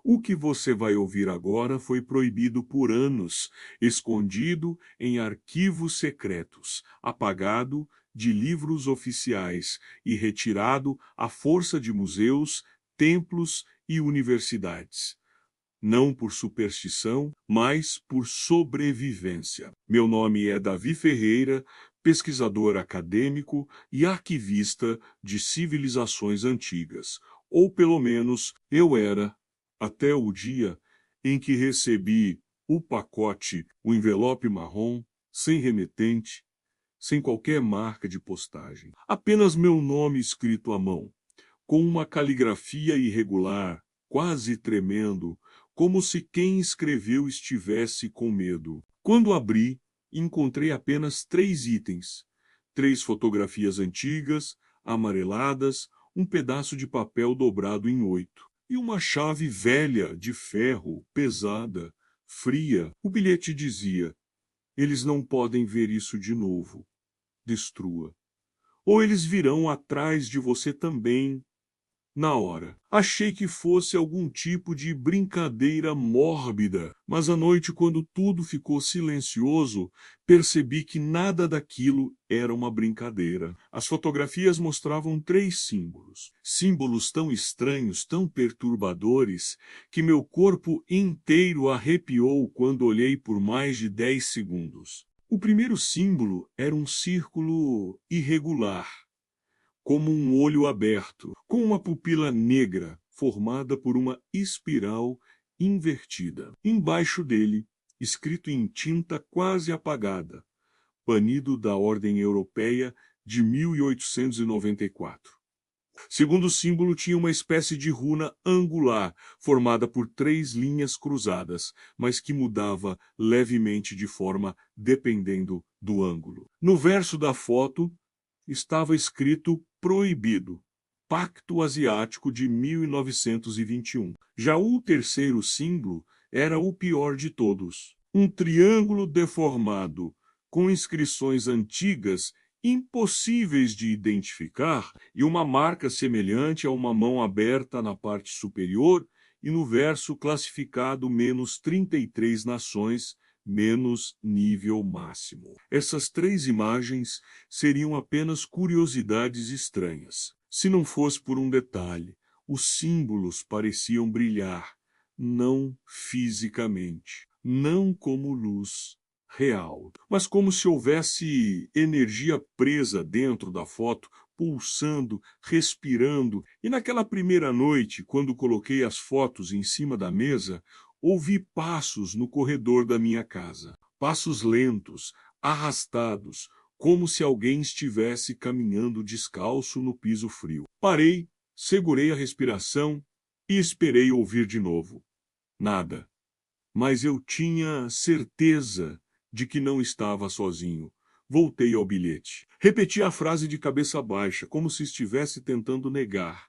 O que você vai ouvir agora foi proibido por anos, escondido em arquivos secretos, apagado de livros oficiais e retirado à força de museus, templos e universidades. Não por superstição, mas por sobrevivência. Meu nome é Davi Ferreira, pesquisador acadêmico e arquivista de civilizações antigas. Ou pelo menos eu era, até o dia em que recebi o pacote, o envelope marrom, sem remetente, sem qualquer marca de postagem. Apenas meu nome escrito à mão, com uma caligrafia irregular, quase tremendo, como se quem escreveu estivesse com medo. Quando abri, encontrei apenas 3 itens: 3 fotografias antigas, amareladas, um pedaço de papel dobrado em 8 e uma chave velha de ferro, pesada, fria. O bilhete dizia: eles não podem ver isso de novo. Destrua. Ou eles virão atrás de você também. Na hora, achei que fosse algum tipo de brincadeira mórbida, mas à noite, quando tudo ficou silencioso, percebi que nada daquilo era uma brincadeira. As fotografias mostravam 3 símbolos. Símbolos tão estranhos, tão perturbadores, que meu corpo inteiro arrepiou quando olhei por mais de 10 segundos. O primeiro símbolo era um círculo irregular, como um olho aberto, com uma pupila negra formada por uma espiral invertida. Embaixo dele, escrito em tinta quase apagada, banido da Ordem Europeia de 1894. Segundo símbolo tinha uma espécie de runa angular, formada por 3 linhas cruzadas, mas que mudava levemente de forma dependendo do ângulo. No verso da foto estava escrito proibido, Pacto Asiático de 1921. Já o terceiro símbolo era o pior de todos. Um triângulo deformado, com inscrições antigas impossíveis de identificar e uma marca semelhante a uma mão aberta na parte superior e no verso classificado menos 33 nações, menos nível máximo. Essas 3 imagens seriam apenas curiosidades estranhas. Se não fosse por um detalhe, os símbolos pareciam brilhar, não fisicamente, não como luz real, mas como se houvesse energia presa dentro da foto, pulsando, respirando. E naquela primeira noite, quando coloquei as fotos em cima da mesa, ouvi passos no corredor da minha casa. Passos lentos, arrastados, como se alguém estivesse caminhando descalço no piso frio. Parei, segurei a respiração e esperei ouvir de novo. Nada. Mas eu tinha certeza de que não estava sozinho. Voltei ao bilhete. Repeti a frase de cabeça baixa, como se estivesse tentando negar.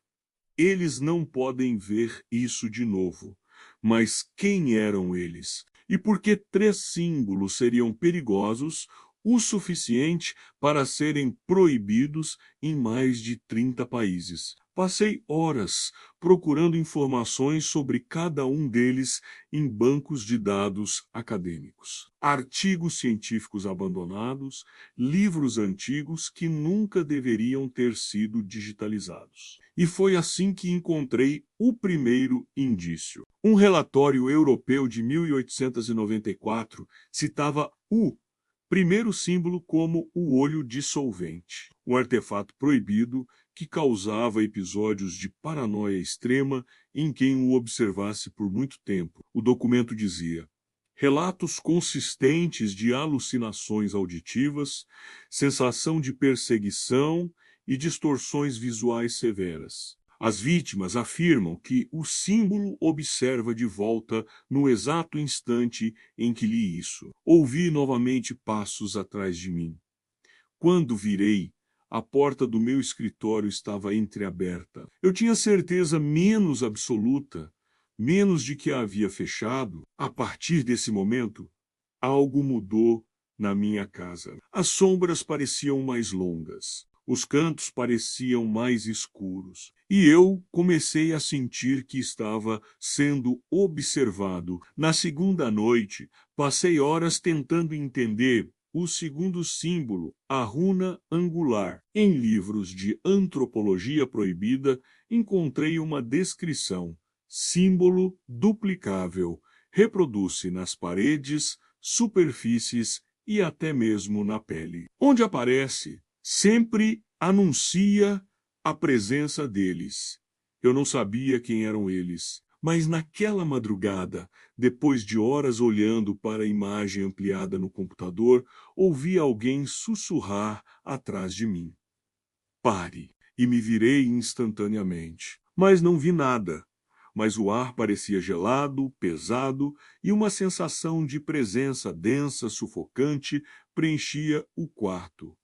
Eles não podem ver isso de novo. Mas quem eram eles? E por que 3 símbolos seriam perigosos o suficiente para serem proibidos em mais de 30 países? Passei horas procurando informações sobre cada um deles em bancos de dados acadêmicos, artigos científicos abandonados, livros antigos que nunca deveriam ter sido digitalizados. E foi assim que encontrei o primeiro indício. Um relatório europeu de 1894 citava o primeiro símbolo como o olho dissolvente, um artefato proibido que causava episódios de paranoia extrema em quem o observasse por muito tempo. O documento dizia: relatos consistentes de alucinações auditivas, sensação de perseguição e distorções visuais severas. As vítimas afirmam que o símbolo observa de volta no exato instante em que li isso. Ouvi novamente passos atrás de mim. Quando virei, a porta do meu escritório estava entreaberta. Eu tinha certeza menos absoluta, menos de que a havia fechado. A partir desse momento, algo mudou na minha casa. As sombras pareciam mais longas. Os cantos pareciam mais escuros. E eu comecei a sentir que estava sendo observado. Na segunda noite, passei horas tentando entender o segundo símbolo, a runa angular. Em livros de antropologia proibida, encontrei uma descrição. Símbolo duplicável. Reproduz-se nas paredes, superfícies e até mesmo na pele. Onde aparece, sempre anuncia a presença deles. Eu não sabia quem eram eles, mas naquela madrugada, depois de horas olhando para a imagem ampliada no computador, ouvi alguém sussurrar atrás de mim. Pare! E me virei instantaneamente. Mas não vi nada. Mas o ar parecia gelado, pesado, e uma sensação de presença densa, sufocante, preenchia o quarto.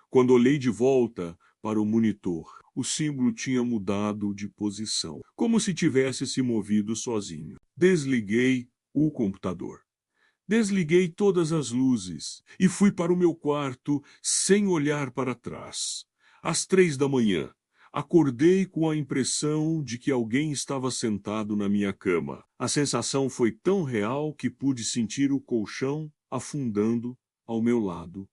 Quando olhei de volta para o monitor, o símbolo tinha mudado de posição, como se tivesse se movido sozinho. Desliguei o computador. Desliguei todas as luzes e fui para o meu quarto sem olhar para trás. Às 3 da manhã, acordei com a impressão de que alguém estava sentado na minha cama. A sensação foi tão real que pude sentir o colchão afundando ao meu lado.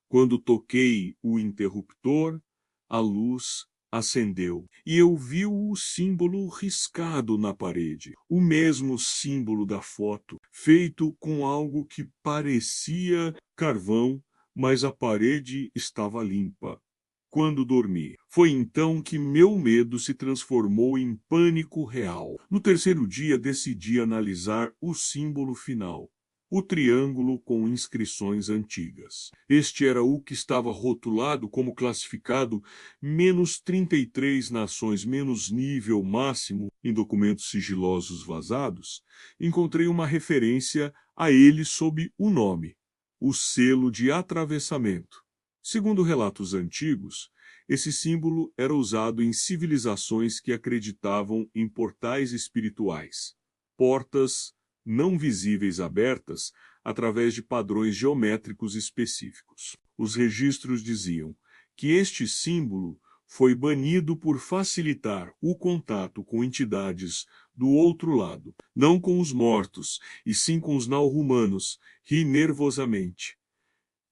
Quando toquei o interruptor, a luz acendeu e eu vi o símbolo riscado na parede. O mesmo símbolo da foto, feito com algo que parecia carvão, mas a parede estava limpa. Quando dormi, foi então que meu medo se transformou em pânico real. No terceiro dia, decidi analisar o símbolo final. O triângulo com inscrições antigas. Este era o que estava rotulado como classificado -33 nações, menos nível máximo em documentos sigilosos vazados. Encontrei uma referência a ele sob o nome, o selo de atravessamento. Segundo relatos antigos, esse símbolo era usado em civilizações que acreditavam em portais espirituais, portas não visíveis abertas através de padrões geométricos específicos. Os registros diziam que este símbolo foi banido por facilitar o contato com entidades do outro lado, não com os mortos, e sim com os não-humanos. Ri nervosamente.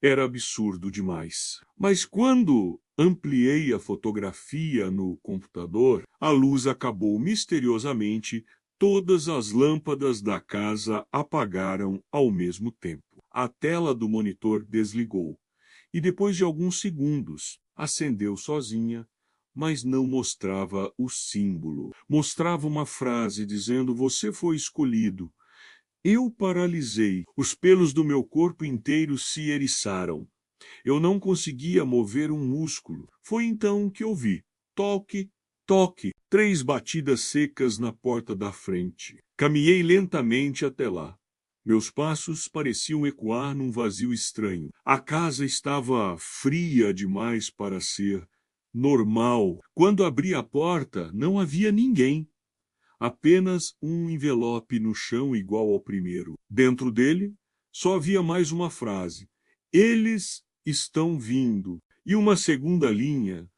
Era absurdo demais. Mas quando ampliei a fotografia no computador, a luz acabou misteriosamente. Todas as lâmpadas da casa apagaram ao mesmo tempo. A tela do monitor desligou e depois de alguns segundos acendeu sozinha, mas não mostrava o símbolo. Mostrava uma frase dizendo: "Você foi escolhido". Eu paralisei. Os pelos do meu corpo inteiro se eriçaram. Eu não conseguia mover um músculo. Foi então que ouvi: toque, toque. 3 batidas secas na porta da frente. Caminhei lentamente até lá. Meus passos pareciam ecoar num vazio estranho. A casa estava fria demais para ser normal. Quando abri a porta, não havia ninguém. Apenas um envelope no chão igual ao primeiro. Dentro dele, só havia mais uma frase: "Eles estão vindo", e uma segunda linha,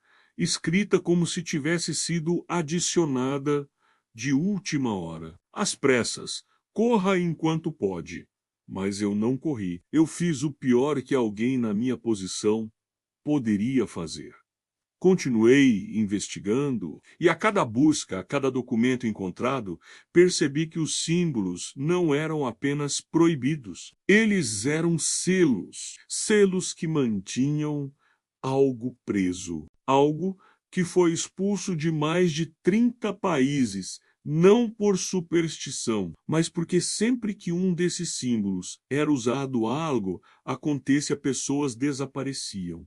escrita como se tivesse sido adicionada de última hora. Às pressas, corra enquanto pode. Mas eu não corri. Eu fiz o pior que alguém na minha posição poderia fazer. Continuei investigando e a cada busca, a cada documento encontrado, percebi que os símbolos não eram apenas proibidos. Eles eram selos, selos que mantinham algo preso, algo que foi expulso de mais de 30 países, não por superstição, mas porque sempre que um desses símbolos era usado algo, acontecia, pessoas desapareciam.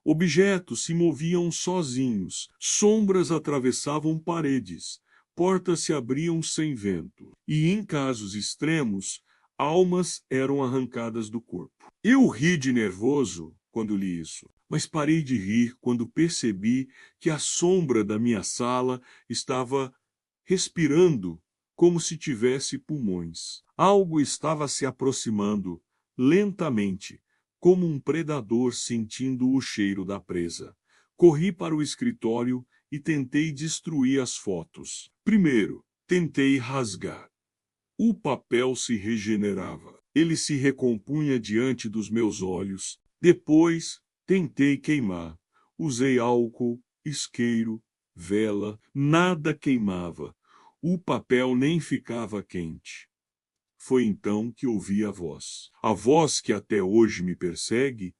Objetos se moviam sozinhos, sombras atravessavam paredes, portas se abriam sem vento, e em casos extremos, almas eram arrancadas do corpo. Eu ri de nervoso quando li isso, mas parei de rir quando percebi que a sombra da minha sala estava respirando como se tivesse pulmões. Algo estava se aproximando, lentamente, como um predador sentindo o cheiro da presa. Corri para o escritório e tentei destruir as fotos. Primeiro, tentei rasgar. O papel se regenerava. Ele se recompunha diante dos meus olhos. Depois, tentei queimar. Usei álcool, isqueiro, vela. Nada queimava. O papel nem ficava quente. Foi então que ouvi a voz. A voz que até hoje me persegue.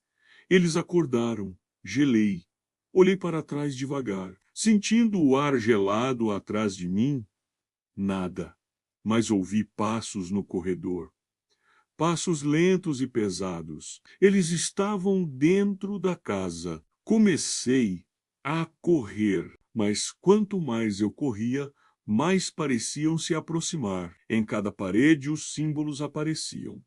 Eles acordaram. Gelei. Olhei para trás devagar. Sentindo o ar gelado atrás de mim, nada. Mas ouvi passos no corredor. Passos lentos e pesados. Eles estavam dentro da casa. Comecei a correr, mas quanto mais eu corria, mais pareciam se aproximar. Em cada parede os símbolos apareciam.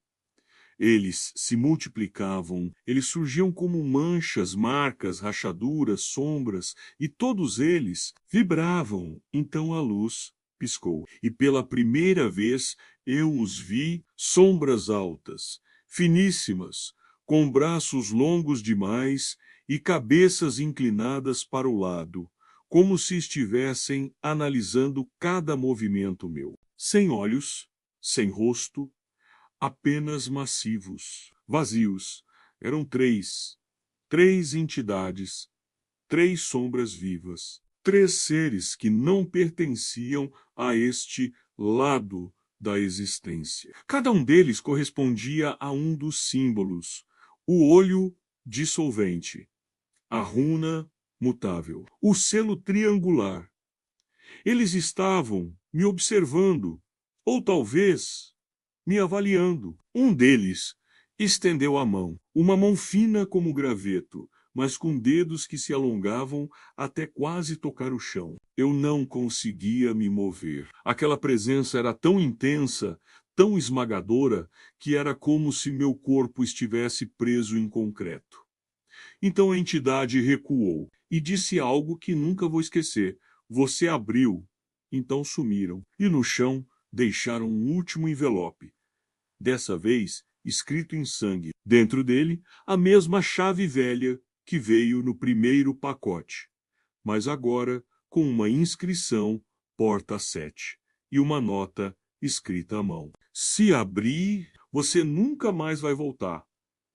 Eles se multiplicavam, eles surgiam como manchas, marcas, rachaduras, sombras, e todos eles vibravam. Então a luz piscou, e pela primeira vez eu os vi sombras altas, finíssimas, com braços longos demais e cabeças inclinadas para o lado, como se estivessem analisando cada movimento meu. Sem olhos, sem rosto, apenas massivos, vazios. Eram três entidades, três sombras vivas, três seres que não pertenciam a este lado da existência. Cada um deles correspondia a um dos símbolos: o olho dissolvente, a runa mutável, o selo triangular. Eles estavam me observando, ou talvez me avaliando. Um deles estendeu a mão, uma mão fina como graveto, mas com dedos que se alongavam até quase tocar o chão. Eu não conseguia me mover. Aquela presença era tão intensa, tão esmagadora, que era como se meu corpo estivesse preso em concreto. Então a entidade recuou e disse algo que nunca vou esquecer. Você abriu. Então sumiram. E no chão deixaram um último envelope. Dessa vez, escrito em sangue. Dentro dele, a mesma chave velha que veio no primeiro pacote, mas agora com uma inscrição porta 7 e uma nota escrita à mão. Se abrir, você nunca mais vai voltar.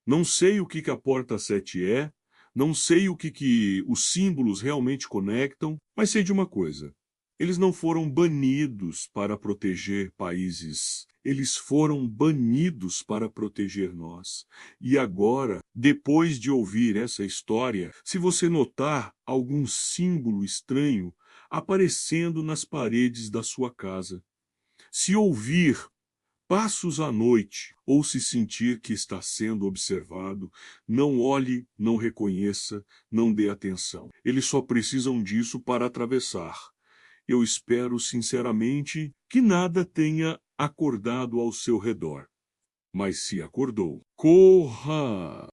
Não sei o que a porta 7 é, não sei o que os símbolos realmente conectam, mas sei de uma coisa. Eles não foram banidos para proteger países. Eles foram banidos para proteger nós. E agora, depois de ouvir essa história, se você notar algum símbolo estranho aparecendo nas paredes da sua casa, se ouvir passos à noite ou se sentir que está sendo observado, não olhe, não reconheça, não dê atenção. Eles só precisam disso para atravessar. Eu espero sinceramente que nada tenha acordado ao seu redor. Mas se acordou, corra!